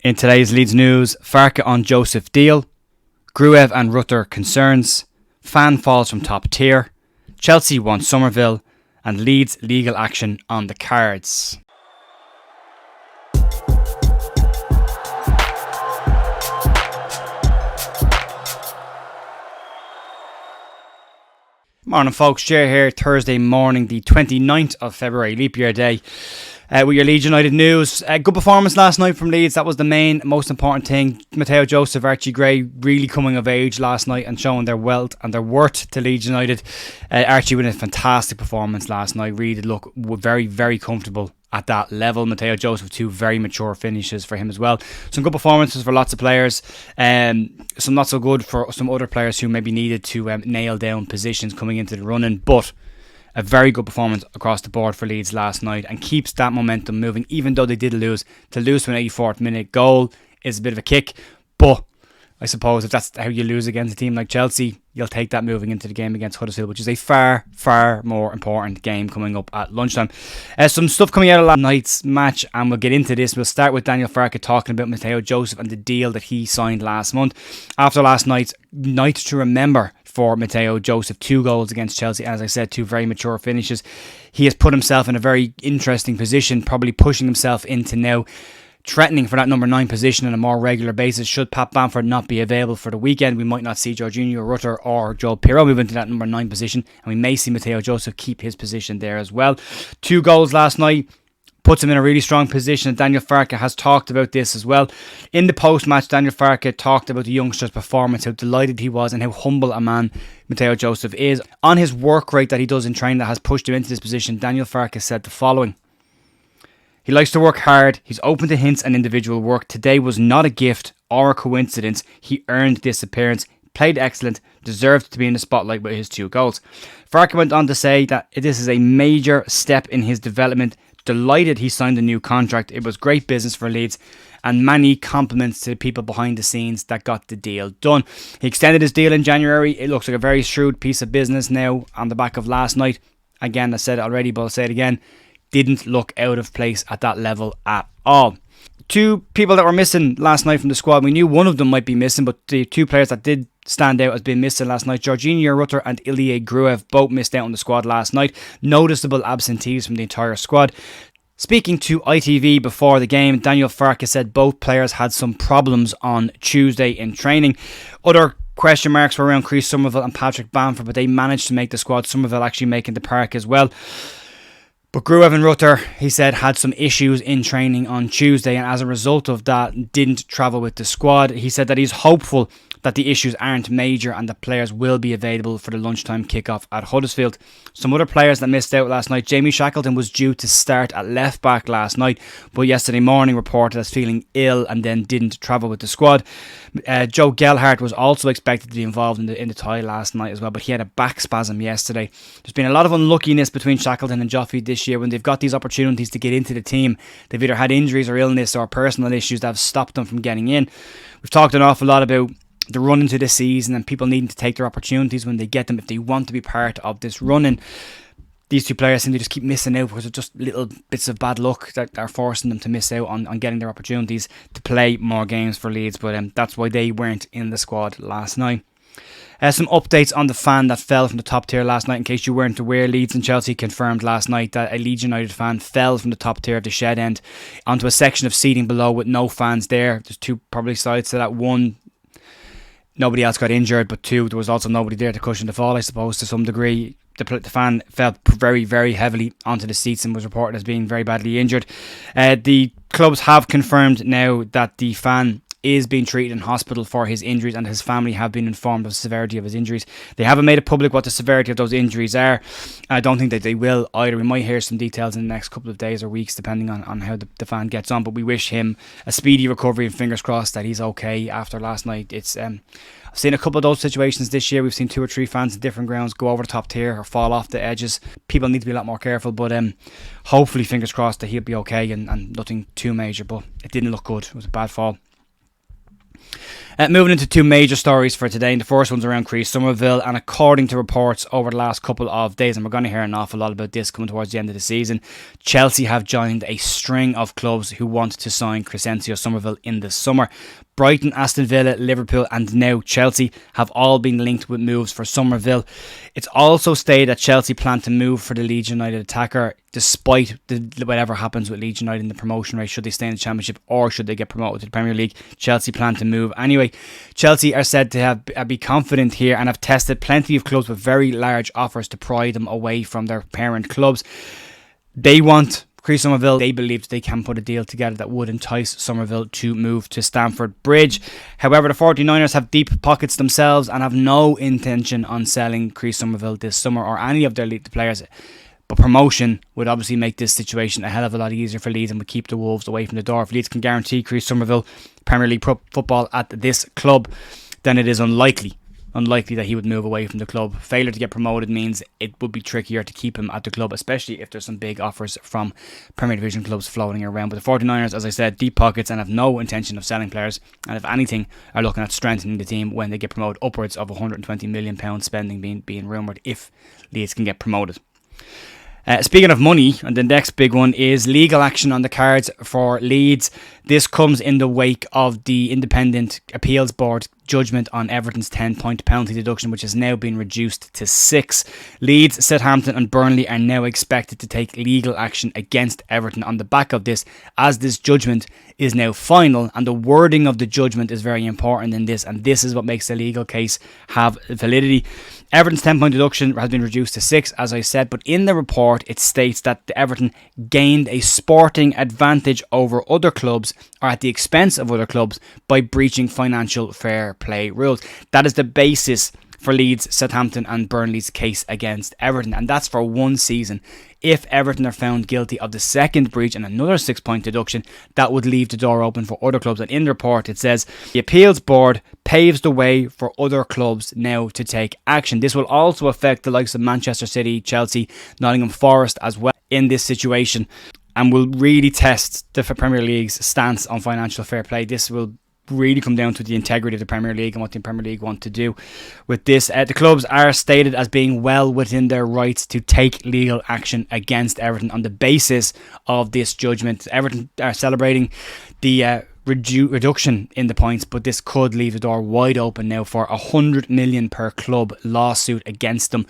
In today's Leeds news, Farke on Joseph deal, Gruev and Rutter concerns, fan falls from top tier, Chelsea wants Summerville, and Leeds legal action on the cards. Morning folks, Jay here, Thursday morning the 29th of February, leap year day. With your Leeds United news. Good performance last night from Leeds. That was the most important thing. Mato, Joseph, Archie Gray really coming of age last night and showing their wealth and their worth to Leeds United. Archie with a fantastic performance last night. Really did look very, very comfortable at that level. Mato, Joseph, two very mature finishes for him as well. Some good performances for lots of players. Some not so good for some other players who maybe needed to nail down positions coming into the run-in. But a very good performance across the board for Leeds last night and keeps that momentum moving, even though they did lose. To lose to an 84th minute goal is a bit of a kick, but I suppose if that's how you lose against a team like Chelsea, you'll take that moving into the game against Huddersfield, which is a far, far more important game coming up at lunchtime. Some stuff coming out of last night's match, and we'll get into this. We'll start with Daniel Farke talking about Mato Joseph and the deal that he signed last month. After last night's night to remember for Mato Joseph, 2 goals against Chelsea, as I said, 2 very mature finishes. He has put himself in a very interesting position, probably pushing himself into now threatening for that number 9 position on a more regular basis. Should Pat Bamford not be available for the weekend, we might not see Jorginho, Rutter or Joel Pirro move into that number 9 position, and we may see Mato Joseph keep his position there as well. 2 goals last night puts him in a really strong position, and Daniel Farke has talked about this as well. In the post-match, Daniel Farke talked about the youngster's performance, how delighted he was and how humble a man Mato Joseph is. On his work rate that he does in training that has pushed him into this position, Daniel Farke said the following: "He likes to work hard, he's open to hints and individual work. Today was not a gift or a coincidence. He earned this appearance, played excellent, deserved to be in the spotlight with his 2 goals. Farke went on to say that this is a major step in his development. Delighted he signed a new contract. It was great business for Leeds, and many compliments to the people behind the scenes that got the deal done." He extended his deal in January. It looks like a very shrewd piece of business now on the back of last night. Again, I said it already, but I'll say it again. Didn't look out of place at that level at all. 2 people that were missing last night from the squad. We knew one of them might be missing, but the 2 players that did stand out as being missing last night, Jorginho, Rutter and Ilya Gruev, both missed out on the squad last night. Noticeable absentees from the entire squad. Speaking to ITV before the game, Daniel Farke said both players had some problems on Tuesday in training. Other question marks were around Chris Summerville and Patrick Bamford, but they managed to make the squad. Summerville actually making the park as well. But Gruev and Rutter, he said, had some issues in training on Tuesday, and as a result of that, didn't travel with the squad. He said that he's hopeful that the issues aren't major and the players will be available for the lunchtime kickoff at Huddersfield. Some other players that missed out last night: Jamie Shackleton was due to start at left back last night, but yesterday morning reported as feeling ill and then didn't travel with the squad. Joe Gelhardt was also expected to be involved in the tie last night as well, but he had a back spasm yesterday. There's been a lot of unluckiness between Shackleton and Joffrey this year when they've got these opportunities to get into the team. They've either had injuries or illness or personal issues that have stopped them from getting in. We've talked an awful lot about the run into the season and people needing to take their opportunities when they get them if they want to be part of this run-in. These 2 players seem to just keep missing out because of just little bits of bad luck that are forcing them to miss out on getting their opportunities to play more games for Leeds, but that's why they weren't in the squad last night. Some updates on the fan that fell from the top tier last night. In case you weren't aware, Leeds and Chelsea confirmed last night that a Leeds United fan fell from the top tier of the shed end onto a section of seating below with no fans there. There's 2 probably sides to that. 1, nobody else got injured, but 2, there was also nobody there to cushion the fall, I suppose, to some degree. The fan fell very, very heavily onto the seats and was reported as being very badly injured. The clubs have confirmed now that the fan is being treated in hospital for his injuries, and his family have been informed of the severity of his injuries. They haven't made it public what the severity of those injuries are. I don't think that they will either. We might hear some details in the next couple of days or weeks depending on how the fan gets on, but we wish him a speedy recovery and fingers crossed that he's okay after last night. It's I've seen a couple of those situations this year. We've seen 2 or 3 fans in different grounds go over the top tier or fall off the edges. People need to be a lot more careful, but hopefully fingers crossed that he'll be okay and nothing too major, but it didn't look good. It was a bad fall. Moving into two major stories for today, and the first one's around Somerville, and according to reports over the last couple of days, and we're going to hear an awful lot about this coming towards the end of the season, Chelsea have joined a string of clubs who want to sign Somerville in the summer. Brighton, Aston Villa, Liverpool and now Chelsea have all been linked with moves for Somerville. It's also stated that Chelsea plan to move for the Leeds United attacker despite whatever happens with Leeds United in the promotion race. Should they stay in the Championship or should they get promoted to the Premier League, Chelsea plan to move. Anyway, Chelsea are said to be confident here and have tested plenty of clubs with very large offers to pry them away from their parent clubs. They want Somerville. They believe they can put a deal together that would entice Somerville to move to Stamford Bridge. However, the 49ers have deep pockets themselves and have no intention on selling Somerville this summer or any of their lead players. But promotion would obviously make this situation a hell of a lot easier for Leeds and would keep the Wolves away from the door. If Leeds can guarantee Somerville Premier League football at this club, then it is unlikely that he would move away from the club. Failure to get promoted means it would be trickier to keep him at the club, especially if there's some big offers from Premier Division clubs floating around. But the 49ers, as I said, deep pockets and have no intention of selling players, and if anything are looking at strengthening the team when they get promoted. Upwards of £120 million spending being rumoured if Leeds can get promoted. Speaking of money, and the next big one is legal action on the cards for Leeds. This comes in the wake of the Independent Appeals Board judgment on Everton's 10-point penalty deduction, which has now been reduced to 6. Leeds, Southampton and Burnley are now expected to take legal action against Everton on the back of this, as this judgment is now final, and the wording of the judgment is very important in this, and this is what makes the legal case have validity. Everton's 10-point deduction has been reduced to 6, as I said, but in the report it states that Everton gained a sporting advantage over other clubs or at the expense of other clubs by breaching financial fair play rules. That is the basis for Leeds, Southampton and Burnley's case against Everton, and that's for one season. If Everton are found guilty of the second breach and another 6-point deduction, that would leave the door open for other clubs. And in the report it says the appeals board paves the way for other clubs now to take action. This will also affect the likes of Manchester City, Chelsea, Nottingham Forest as well in this situation, and will really test the Premier League's stance on financial fair play. This will really come down to the integrity of the Premier League and what the Premier League want to do with this. The clubs are stated as being well within their rights to take legal action against Everton on the basis of this judgment. Everton are celebrating the reduction in the points, but this could leave the door wide open now for £100 million per club lawsuit against them.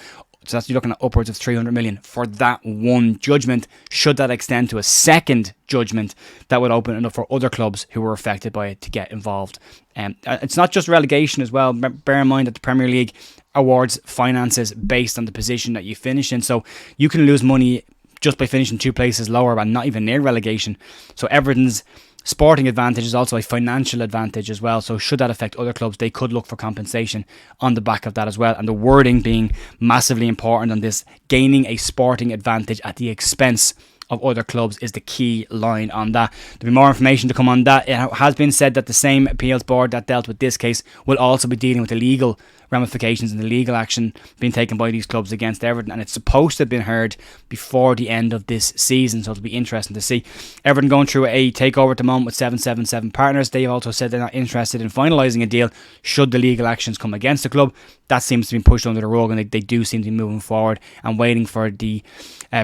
So that's, you're looking at upwards of 300 million for that one judgment. Should that extend to a second judgment, that would open it up for other clubs who were affected by it to get involved. It's not just relegation as well. Bear in mind that the Premier League awards finances based on the position that you finish in. So you can lose money just by finishing 2 places lower and not even near relegation. So Everton's sporting advantage is also a financial advantage as well. So should that affect other clubs, they could look for compensation on the back of that as well. And the wording being massively important on this, gaining a sporting advantage at the expense of other clubs, is the key line on that. There'll be more information to come on that. It has been said that the same appeals board that dealt with this case will also be dealing with the legal ramifications and the legal action being taken by these clubs against Everton, and it's supposed to have been heard before the end of this season, so it'll be interesting to see. Everton going through a takeover at the moment with 777 partners. They've also said they're not interested in finalising a deal should the legal actions come against the club. That seems to be pushed under the rug, and they do seem to be moving forward and waiting for the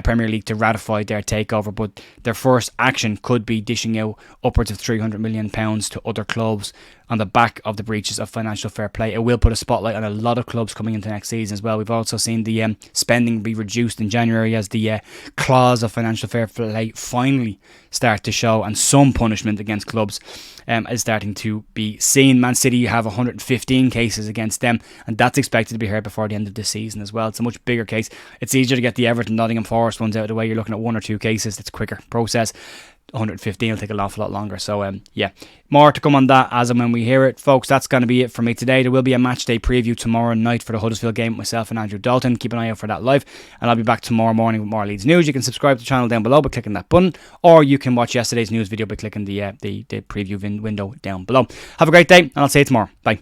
Premier League to ratify their takeover, but their first action could be dishing out upwards of £300 million to other clubs on the back of the breaches of financial fair play. It will put a spotlight on a lot of clubs coming into next season as well. We've also seen the spending be reduced in January as the clause of financial fair play finally start to show, and some punishment against clubs is starting to be seen. Man City, you have 115 cases against them, and that's expected to be heard before the end of the season as well. It's a much bigger case. It's easier to get the Everton, Nottingham Forest ones out of the way. You're looking at 1 or 2 cases. It's a quicker process. 115 will take an awful lot longer. So yeah, more to come on that as and when we hear it, folks. That's going to be it for me today. There will be a match day preview tomorrow night for the Huddersfield game with myself and Andrew Dalton. Keep an eye out for that live, and I'll be back tomorrow morning with more Leeds news. You can subscribe to the channel down below by clicking that button, or you can watch yesterday's news video by clicking the preview window down below. Have a great day, and I'll see you tomorrow. Bye.